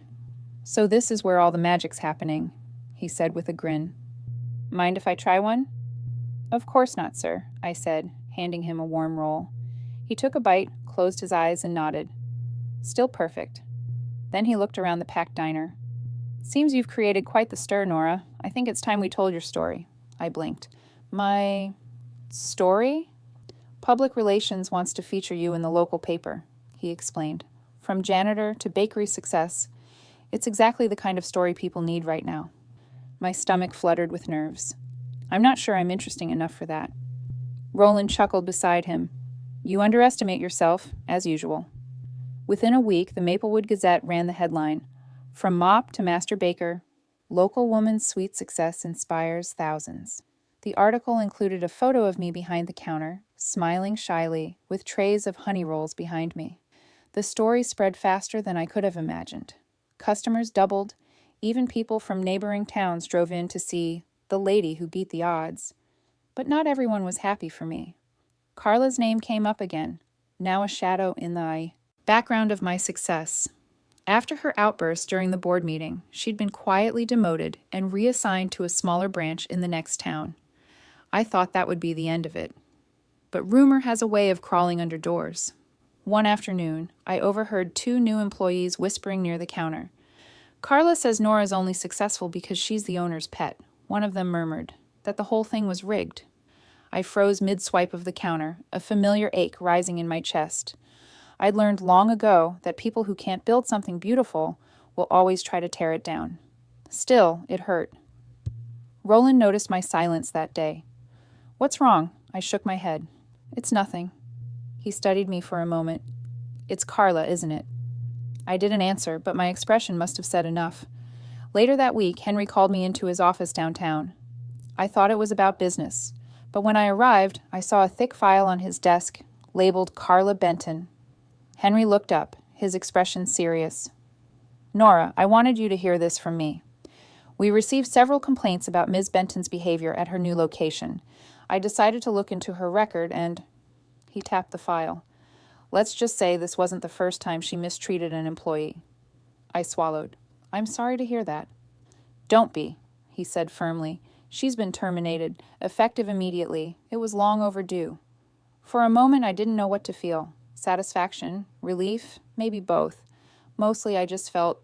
"So this is where all the magic's happening," he said with a grin. "Mind if I try one?" "Of course not, sir," I said, handing him a warm roll. He took a bite, closed his eyes, and nodded. "Still perfect." Then he looked around the packed diner. "Seems you've created quite the stir, Nora. I think it's time we told your story." I blinked. "My story?" "Public Relations wants to feature you in the local paper," he explained. "From janitor to bakery success, it's exactly the kind of story people need right now." My stomach fluttered with nerves. "I'm not sure I'm interesting enough for that." Roland chuckled beside him. "You underestimate yourself, as usual." Within a week, the Maplewood Gazette ran the headline, "From mop to master baker, local woman's sweet success inspires thousands." The article included a photo of me behind the counter, smiling shyly, with trays of honey rolls behind me. The story spread faster than I could have imagined. Customers doubled. Even people from neighboring towns drove in to see the lady who beat the odds. But not everyone was happy for me. Carla's name came up again, now a shadow in the background of my success. After her outburst during the board meeting, she'd been quietly demoted and reassigned to a smaller branch in the next town. I thought that would be the end of it. But rumor has a way of crawling under doors. One afternoon, I overheard two new employees whispering near the counter. "Carla says Nora's only successful because she's the owner's pet," one of them murmured, "that the whole thing was rigged." I froze mid-swipe of the counter, a familiar ache rising in my chest. I'd learned long ago that people who can't build something beautiful will always try to tear it down. Still, it hurt. Roland noticed my silence that day. "What's wrong?" I shook my head. "It's nothing." He studied me for a moment. "It's Carla, isn't it?" I didn't answer, but my expression must have said enough. Later that week, Henry called me into his office downtown. I thought it was about business, but when I arrived, I saw a thick file on his desk, labeled Carla Benton. Henry looked up, his expression serious. "Nora, I wanted you to hear this from me. We received several complaints about Ms. Benton's behavior at her new location. I decided to look into her record and—" He tapped the file. "Let's just say this wasn't the first time she mistreated an employee." I swallowed. "I'm sorry to hear that." "Don't be," he said firmly. "She's been terminated, effective immediately. It was long overdue." For a moment, I didn't know what to feel. Satisfaction, relief, maybe both. Mostly I just felt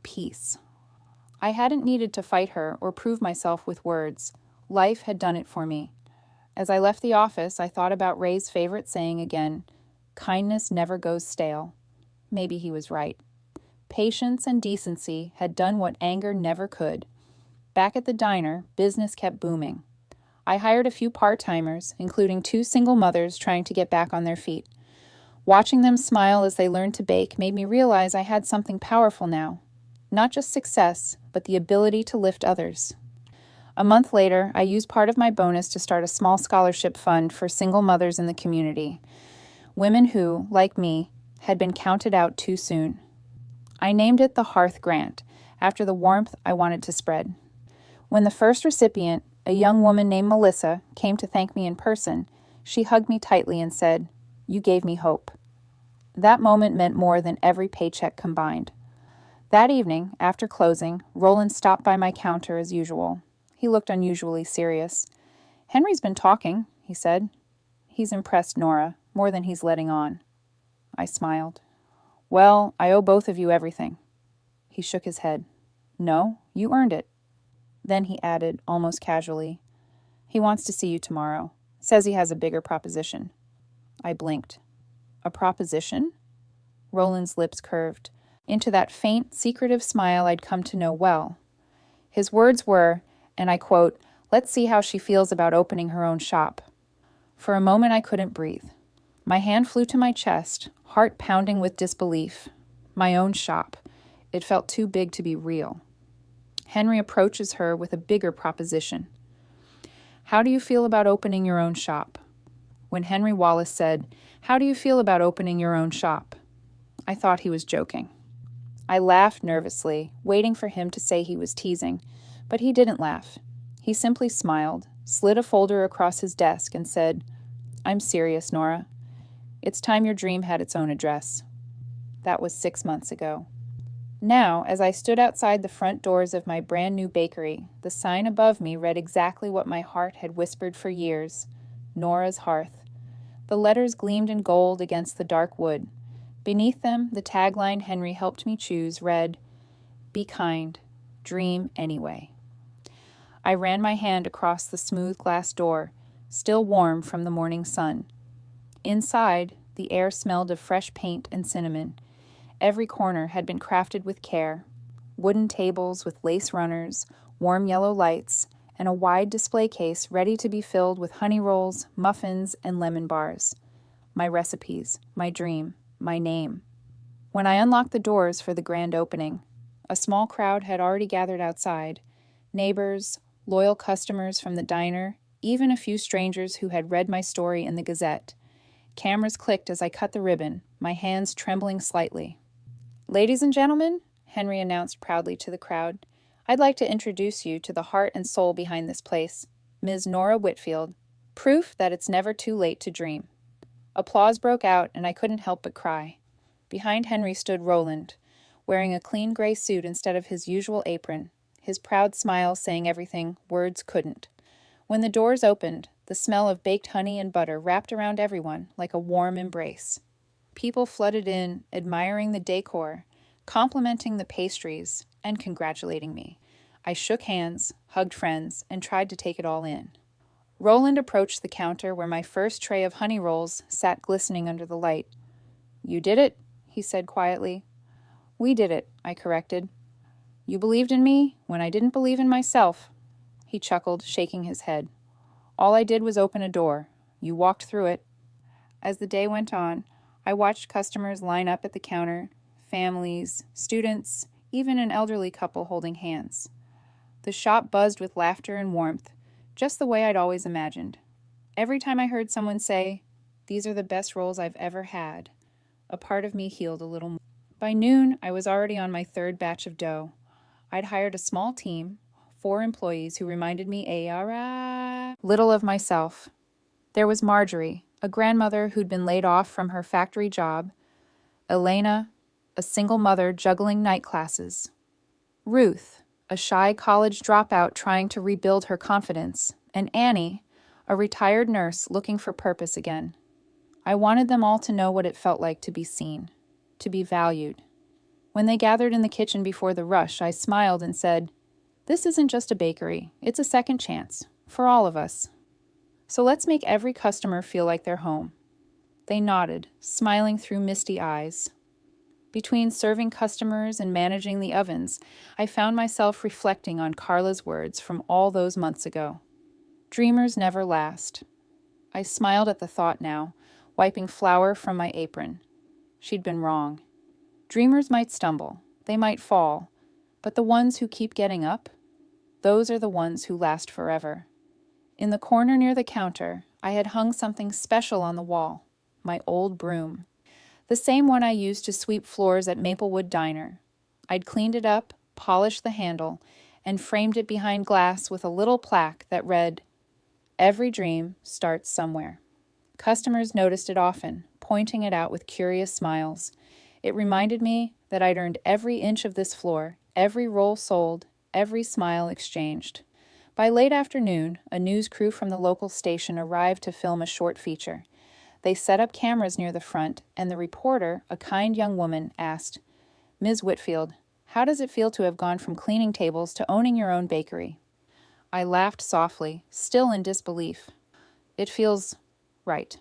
peace. I hadn't needed to fight her or prove myself with words. Life had done it for me. As I left the office, I thought about Ray's favorite saying again, "Kindness never goes stale." Maybe he was right. Patience and decency had done what anger never could. Back at the diner, business kept booming. I hired a few part-timers, including two single mothers trying to get back on their feet. Watching them smile as they learned to bake made me realize I had something powerful now. Not just success, but the ability to lift others. A month later, I used part of my bonus to start a small scholarship fund for single mothers in the community. Women who, like me, had been counted out too soon. I named it the Hearth Grant, after the warmth I wanted to spread. When the first recipient, a young woman named Melissa, came to thank me in person, she hugged me tightly and said, "You gave me hope." That moment meant more than every paycheck combined. That evening, after closing, Roland stopped by my counter as usual. He looked unusually serious. "Henry's been talking," he said. "He's impressed Nora," more than he's letting on. I smiled. Well, I owe both of you everything. He shook his head. No, you earned it. Then he added, almost casually, he wants to see you tomorrow. Says he has a bigger proposition. I blinked. A proposition? Roland's lips curved into that faint, secretive smile I'd come to know well. His words were, and I quote, let's see how she feels about opening her own shop. For a moment I couldn't breathe. My hand flew to my chest, heart pounding with disbelief. My own shop. It felt too big to be real. Henry approaches her with a bigger proposition. How do you feel about opening your own shop? When Henry Wallace said, how do you feel about opening your own shop? I thought he was joking. I laughed nervously, waiting for him to say he was teasing, but he didn't laugh. He simply smiled, slid a folder across his desk, and said, I'm serious, Nora. It's time your dream had its own address. That was 6 months ago. Now, as I stood outside the front doors of my brand new bakery, the sign above me read exactly what my heart had whispered for years, Nora's Hearth. The letters gleamed in gold against the dark wood. Beneath them, the tagline Henry helped me choose read, Be kind, dream anyway. I ran my hand across the smooth glass door, still warm from the morning sun. Inside, the air smelled of fresh paint and cinnamon. Every corner had been crafted with care. Wooden tables with lace runners, warm yellow lights, and a wide display case ready to be filled with honey rolls, muffins, and lemon bars. My recipes, my dream, my name. When I unlocked the doors for the grand opening, a small crowd had already gathered outside. Neighbors, loyal customers from the diner, even a few strangers who had read my story in the Gazette. Cameras clicked as I cut the ribbon, my hands trembling slightly. Ladies and gentlemen, Henry announced proudly to the crowd, I'd like to introduce you to the heart and soul behind this place, Ms. Nora Whitfield, proof that it's never too late to dream. Applause broke out, and I couldn't help but cry. Behind Henry stood Roland, wearing a clean gray suit instead of his usual apron, his proud smile saying everything words couldn't. When the doors opened, the smell of baked honey and butter wrapped around everyone like a warm embrace. People flooded in, admiring the decor, complimenting the pastries, and congratulating me. I shook hands, hugged friends, and tried to take it all in. Roland approached the counter where my first tray of honey rolls sat glistening under the light. You did it, he said quietly. We did it, I corrected. You believed in me when I didn't believe in myself. He chuckled, shaking his head. All I did was open a door. You walked through it. As the day went on, I watched customers line up at the counter, families, students, even an elderly couple holding hands. The shop buzzed with laughter and warmth, just the way I'd always imagined. Every time I heard someone say, "These are the best rolls I've ever had," a part of me healed a little more. By noon, I was already on my third batch of dough. I'd hired a small team, 4 employees who reminded me little of myself. There was Marjorie, a grandmother who'd been laid off from her factory job, Elena, a single mother juggling night classes, Ruth, a shy college dropout trying to rebuild her confidence, and Annie, a retired nurse looking for purpose again. I wanted them all to know what it felt like to be seen, to be valued. When they gathered in the kitchen before the rush, I smiled and said, "This isn't just a bakery, it's a second chance, for all of us. So let's make every customer feel like they're home." They nodded, smiling through misty eyes. Between serving customers and managing the ovens, I found myself reflecting on Carla's words from all those months ago. Dreamers never last. I smiled at the thought now, wiping flour from my apron. She'd been wrong. Dreamers might stumble, they might fall, but the ones who keep getting up, those are the ones who last forever. In the corner near the counter, I had hung something special on the wall, my old broom. The same one I used to sweep floors at Maplewood Diner. I'd cleaned it up, polished the handle, and framed it behind glass with a little plaque that read, "Every dream starts somewhere." Customers noticed it often, pointing it out with curious smiles. It reminded me that I'd earned every inch of this floor, every roll sold, every smile exchanged. By late afternoon, a news crew from the local station arrived to film a short feature. They set up cameras near the front, and the reporter, a kind young woman, asked, "Ms. Whitfield, how does it feel to have gone from cleaning tables to owning your own bakery?" I laughed softly, still in disbelief. It feels right,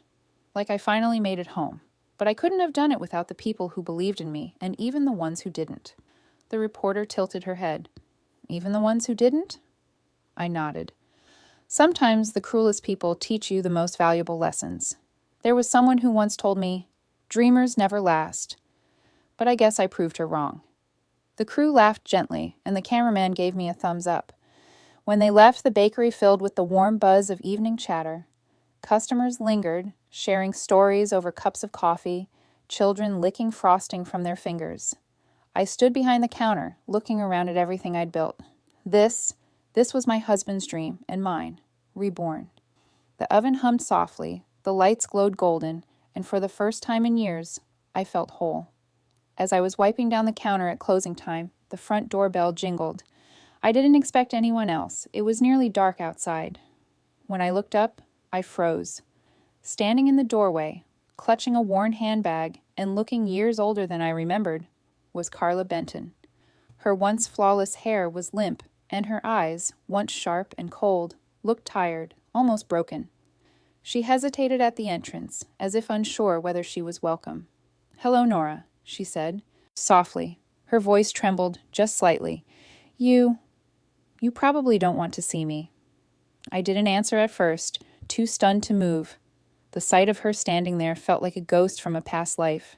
like I finally made it home. But I couldn't have done it without the people who believed in me, and even the ones who didn't. The reporter tilted her head. Even the ones who didn't? I nodded. Sometimes the cruelest people teach you the most valuable lessons. There was someone who once told me, "Dreamers never last." But I guess I proved her wrong. The crew laughed gently, and the cameraman gave me a thumbs up. When they left, the bakery filled with the warm buzz of evening chatter. Customers lingered, sharing stories over cups of coffee, children licking frosting from their fingers. I stood behind the counter, looking around at everything I'd built. This was my husband's dream, and mine, reborn. The oven hummed softly, the lights glowed golden, and for the first time in years, I felt whole. As I was wiping down the counter at closing time, the front doorbell jingled. I didn't expect anyone else. It was nearly dark outside. When I looked up, I froze. Standing in the doorway, clutching a worn handbag and looking years older than I remembered, was Carla Benton. Her once flawless hair was limp, and her eyes, once sharp and cold, looked tired, almost broken. She hesitated at the entrance, as if unsure whether she was welcome. "Hello, Nora," she said, softly. Her voice trembled just slightly. You probably don't want to see me." I didn't answer at first, too stunned to move. The sight of her standing there felt like a ghost from a past life.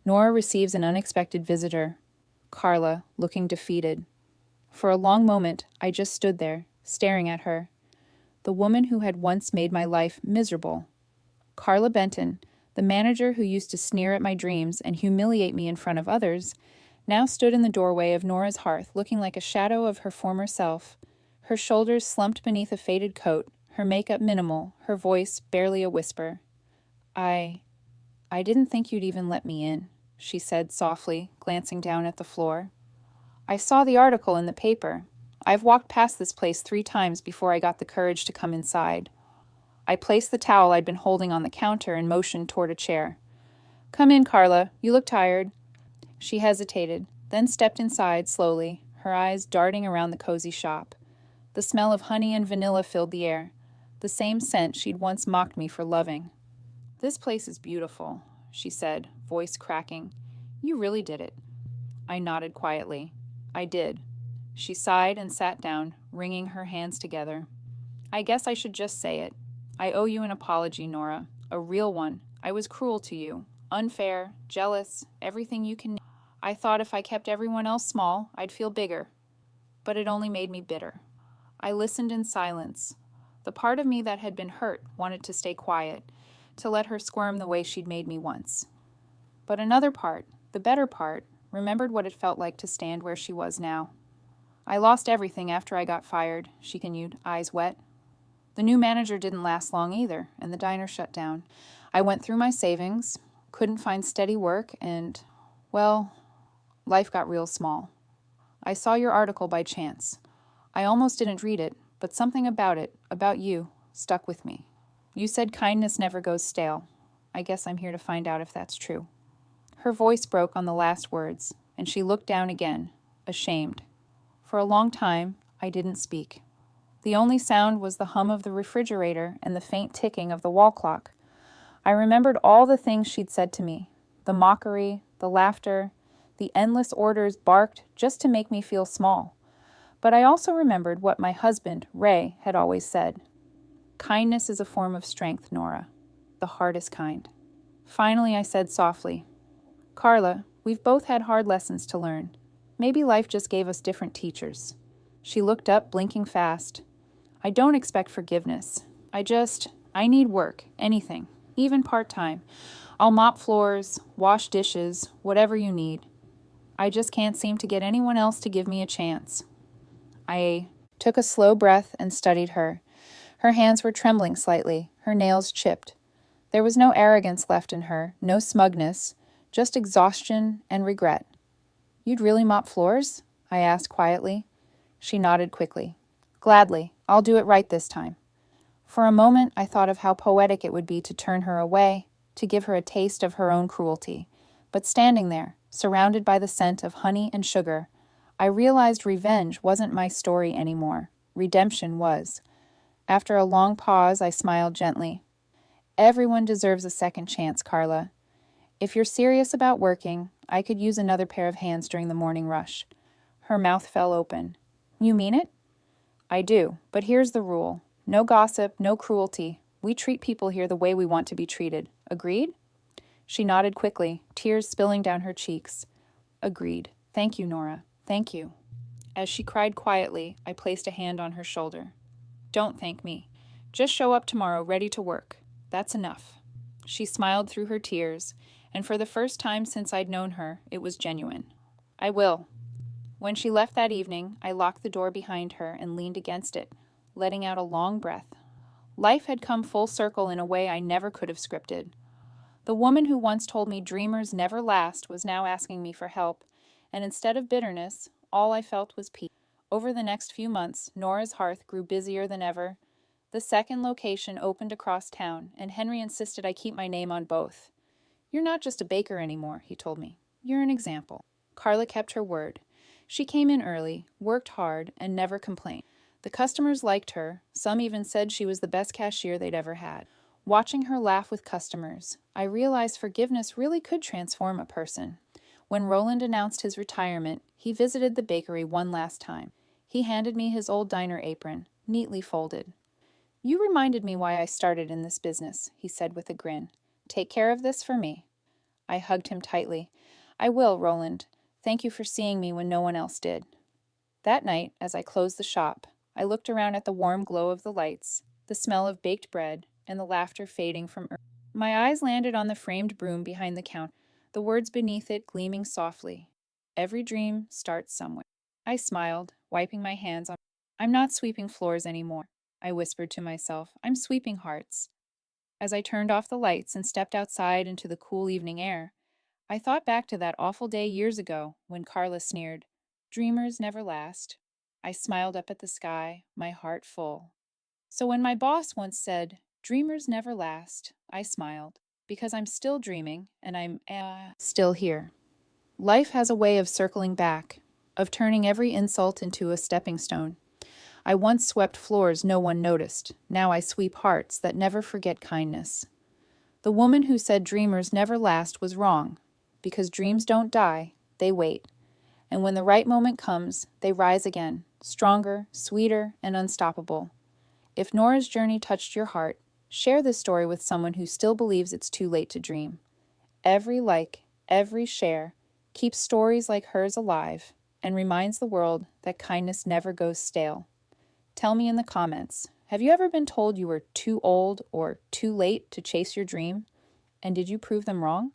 Nora receives an unexpected visitor. Carla, looking defeated. For a long moment, I just stood there, staring at her. The woman who had once made my life miserable. Carla Benton, the manager who used to sneer at my dreams and humiliate me in front of others, now stood in the doorway of Nora's hearth, looking like a shadow of her former self. Her shoulders slumped beneath a faded coat, her makeup minimal, her voice barely a whisper. I didn't think you'd even let me in," she said softly, glancing down at the floor. "I saw the article in the paper. I've walked past this place 3 times before I got the courage to come inside." I placed the towel I'd been holding on the counter and motioned toward a chair. "Come in, Carla. You look tired." She hesitated, then stepped inside slowly, her eyes darting around the cozy shop. The smell of honey and vanilla filled the air, the same scent she'd once mocked me for loving. "This place is beautiful," she said, voice cracking. "You really did it." I nodded quietly. "I did." She sighed and sat down, wringing her hands together. "I guess I should just say it. I owe you an apology, Nora. A real one. I was cruel to you. Unfair, jealous, everything you can name. I thought if I kept everyone else small, I'd feel bigger. But it only made me bitter." I listened in silence. The part of me that had been hurt wanted to stay quiet, to let her squirm the way she'd made me once. But another part, the better part, remembered what it felt like to stand where she was now. "I lost everything after I got fired," she continued, eyes wet. "The new manager didn't last long either, and the diner shut down. I went through my savings, couldn't find steady work, and, well, life got real small. I saw your article by chance. I almost didn't read it, but something about it, about you, stuck with me. You said kindness never goes stale. I guess I'm here to find out if that's true." Her voice broke on the last words, and she looked down again, ashamed. For a long time, I didn't speak. The only sound was the hum of the refrigerator and the faint ticking of the wall clock. I remembered all the things she'd said to me, the mockery, the laughter, the endless orders barked just to make me feel small. But I also remembered what my husband, Ray, had always said. "Kindness is a form of strength, Nora. The hardest kind." Finally, I said softly, "Carla, we've both had hard lessons to learn. Maybe life just gave us different teachers." She looked up, blinking fast. "I don't expect forgiveness. I need work, anything, even part-time. I'll mop floors, wash dishes, whatever you need. I just can't seem to get anyone else to give me a chance." I took a slow breath and studied her. Her hands were trembling slightly, her nails chipped. There was no arrogance left in her, no smugness, just exhaustion and regret. "You'd really mop floors?" I asked quietly. She nodded quickly. "Gladly. I'll do it right this time." For a moment, I thought of how poetic it would be to turn her away, to give her a taste of her own cruelty. But standing there, surrounded by the scent of honey and sugar, I realized revenge wasn't my story anymore. Redemption was. After a long pause, I smiled gently. Everyone deserves a second chance, Carla. If you're serious about working, I could use another pair of hands during the morning rush. Her mouth fell open. You mean it? I do, but here's the rule. No gossip, no cruelty. We treat people here the way we want to be treated. Agreed? She nodded quickly, tears spilling down her cheeks. Agreed. Thank you, Nora. Thank you. As she cried quietly, I placed a hand on her shoulder. Don't thank me. Just show up tomorrow ready to work. That's enough. She smiled through her tears, and for the first time since I'd known her, it was genuine. I will. When she left that evening, I locked the door behind her and leaned against it, letting out a long breath. Life had come full circle in a way I never could have scripted. The woman who once told me dreamers never last was now asking me for help, and instead of bitterness, all I felt was peace. Over the next few months, Nora's hearth grew busier than ever. The second location opened across town, and Henry insisted I keep my name on both. You're not just a baker anymore, he told me. You're an example. Carla kept her word. She came in early, worked hard, and never complained. The customers liked her. Some even said she was the best cashier they'd ever had. Watching her laugh with customers, I realized forgiveness really could transform a person. When Roland announced his retirement, he visited the bakery one last time. He handed me his old diner apron, neatly folded. You reminded me why I started in this business, he said with a grin. Take care of this for me. I hugged him tightly. I will, Roland. Thank you for seeing me when no one else did. That night, as I closed the shop, I looked around at the warm glow of the lights, the smell of baked bread, and the laughter fading from earth. My eyes landed on the framed broom behind the counter, the words beneath it gleaming softly. Every dream starts somewhere. I smiled, wiping my hands on. I'm not sweeping floors anymore, I whispered to myself. I'm sweeping hearts. As I turned off the lights and stepped outside into the cool evening air, I thought back to that awful day years ago when Carla sneered, "Dreamers never last." I smiled up at the sky, my heart full. So when my boss once said, "Dreamers never last," I smiled, because I'm still dreaming and I'm still here. Life has a way of circling back, of turning every insult into a stepping stone. I once swept floors no one noticed. Now I sweep hearts that never forget kindness. The woman who said dreamers never last was wrong, because dreams don't die, they wait. And when the right moment comes, they rise again, stronger, sweeter, and unstoppable. If Nora's journey touched your heart, share this story with someone who still believes it's too late to dream. Every like, every share, keeps stories like hers alive and reminds the world that kindness never goes stale. Tell me in the comments, have you ever been told you were too old or too late to chase your dream? And did you prove them wrong?